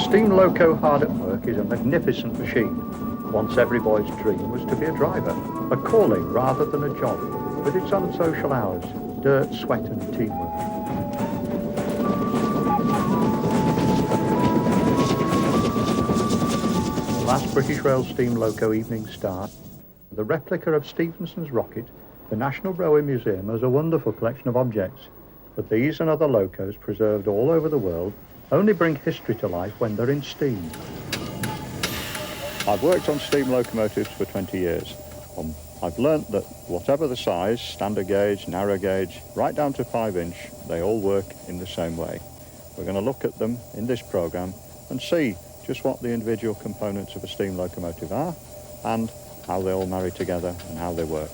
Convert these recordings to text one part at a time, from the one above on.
steam loco hard at work is a magnificent machine. Once every boy's dream was to be a driver, a calling rather than a job, with its unsocial hours, dirt, sweat and teamwork. The last British Rail steam loco evening start, the replica of Stephenson's rocket, the National Railway Museum has a wonderful collection of objects, but these and other locos preserved all over the world only bring history to life when they're in steam. I've worked on steam locomotives for 20 years. I've learnt that whatever the size, standard gauge, narrow gauge, right down to 5-inch, they all work in the same way. We're going to look at them in this programme and see just what the individual components of a steam locomotive are and how they all marry together and how they work.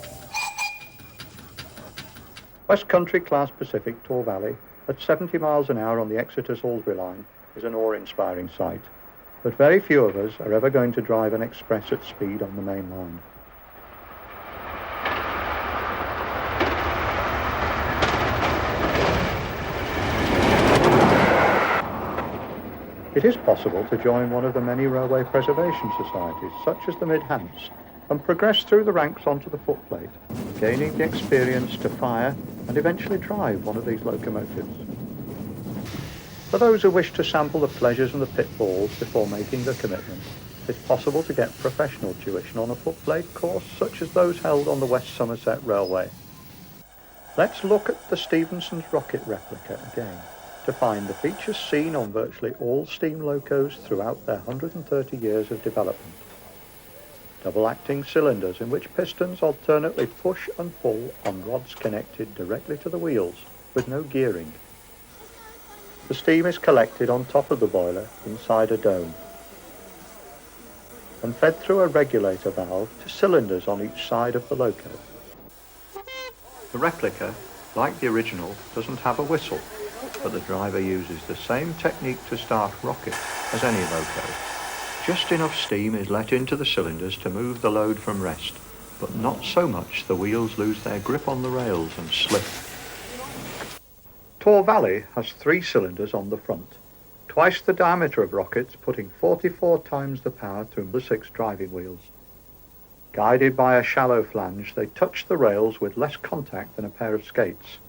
West Country Class Pacific Taw Valley at 70 miles an hour on the Exeter-Salisbury line is an awe-inspiring sight, but very few of us are ever going to drive an express at speed on the main line. It is possible to join one of the many railway preservation societies, such as the Mid-Hants, and progress through the ranks onto the footplate, gaining the experience to fire and eventually drive one of these locomotives. For those who wish to sample the pleasures and the pitfalls before making the commitment, it's possible to get professional tuition on a footplate course such as those held on the West Somerset Railway. Let's look at the Stephenson's rocket replica again to find the features seen on virtually all steam locos throughout their 130 years of development. Double-acting cylinders in which pistons alternately push and pull on rods connected directly to the wheels with no gearing. The steam is collected on top of the boiler inside a dome and fed through a regulator valve to cylinders on each side of the loco. The replica, like the original, doesn't have a whistle, but the driver uses the same technique to start rocket as any loco. Just enough steam is let into the cylinders to move the load from rest, but not so much the wheels lose their grip on the rails and slip. Taw Valley has 3 cylinders on the front, twice the diameter of rockets, putting 44 times the power through the 6 driving wheels. Guided by a shallow flange, they touch the rails with less contact than a pair of skates.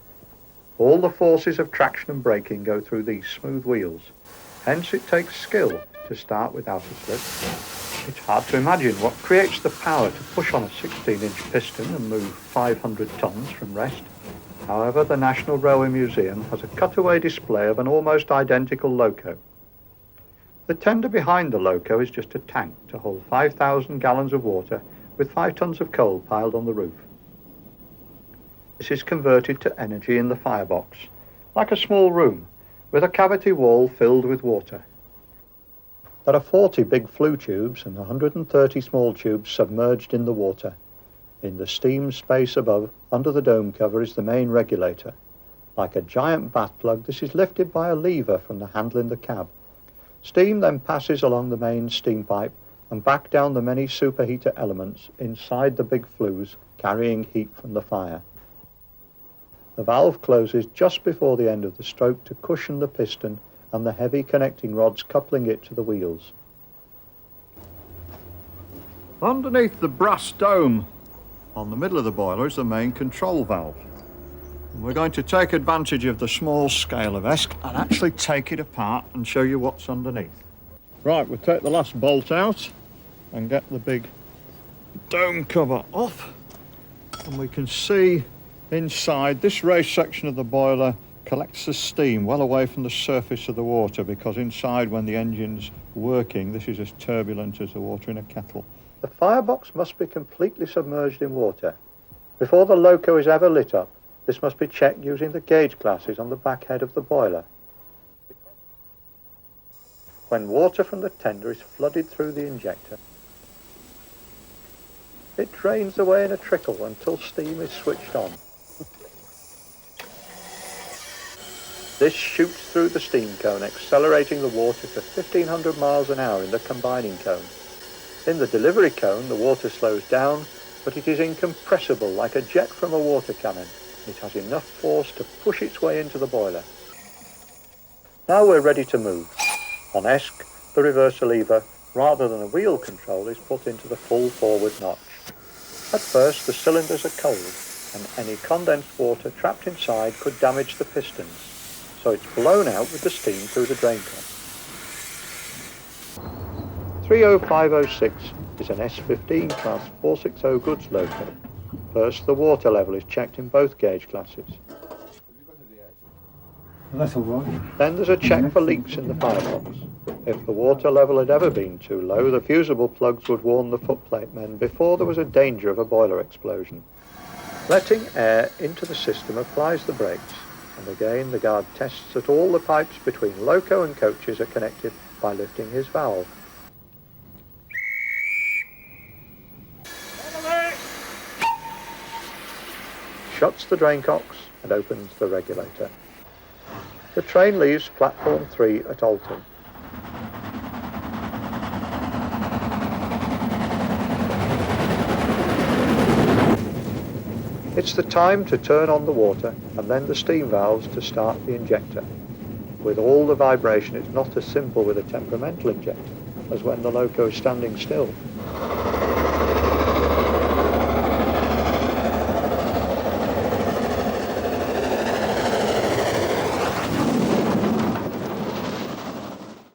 All the forces of traction and braking go through these smooth wheels, hence it takes skill to start without a slip. It's hard to imagine what creates the power to push on a 16-inch piston and move 500 tons from rest. However, the National Railway Museum has a cutaway display of an almost identical loco. The tender behind the loco is just a tank to hold 5,000 gallons of water with 5 tons of coal piled on the roof. This is converted to energy in the firebox, like a small room with a cavity wall filled with water. There are 40 big flue tubes and 130 small tubes submerged in the water. In the steam space above, under the dome cover, is the main regulator. Like a giant bath plug, this is lifted by a lever from the handle in the cab. Steam then passes along the main steam pipe and back down the many superheater elements inside the big flues, carrying heat from the fire. The valve closes just before the end of the stroke to cushion the piston and the heavy connecting rods coupling it to the wheels. Underneath the brass dome on the middle of the boiler is the main control valve. And we're going to take advantage of the small scale of ESC and actually take it apart and show you what's underneath. Right, we'll take the last bolt out and get the big dome cover off, and we can see inside this raised section of the boiler collects the steam well away from the surface of the water, because inside, when the engine's working, this is as turbulent as the water in a kettle. The firebox must be completely submerged in water. Before the loco is ever lit up, this must be checked using the gauge glasses on the back head of the boiler. When water from the tender is flooded through the injector, it drains away in a trickle until steam is switched on. This shoots through the steam cone, accelerating the water to 1,500 miles an hour in the combining cone. In the delivery cone, the water slows down, but it is incompressible like a jet from a water cannon. It has enough force to push its way into the boiler. Now we're ready to move. On ESC, the reverser lever, rather than a wheel control, is put into the full forward notch. At first the cylinders are cold, and any condensed water trapped inside could damage the pistons, so it's blown out with the steam through the drain cock. 30506 is an S15 class 460 goods loco. First, the water level is checked in both gauge classes. That's all right. Then there's a check for leaks in the firebox. If the water level had ever been too low, the fusible plugs would warn the footplate men before there was a danger of a boiler explosion. Letting air into the system applies the brakes, and again the guard tests that all the pipes between loco and coaches are connected by lifting his valve. Shuts the drain cocks and opens the regulator. The train leaves platform 3 at Alton. It's the time to turn on the water and then the steam valves to start the injector. With all the vibration, it's not as simple with a temperamental injector as when the loco is standing still.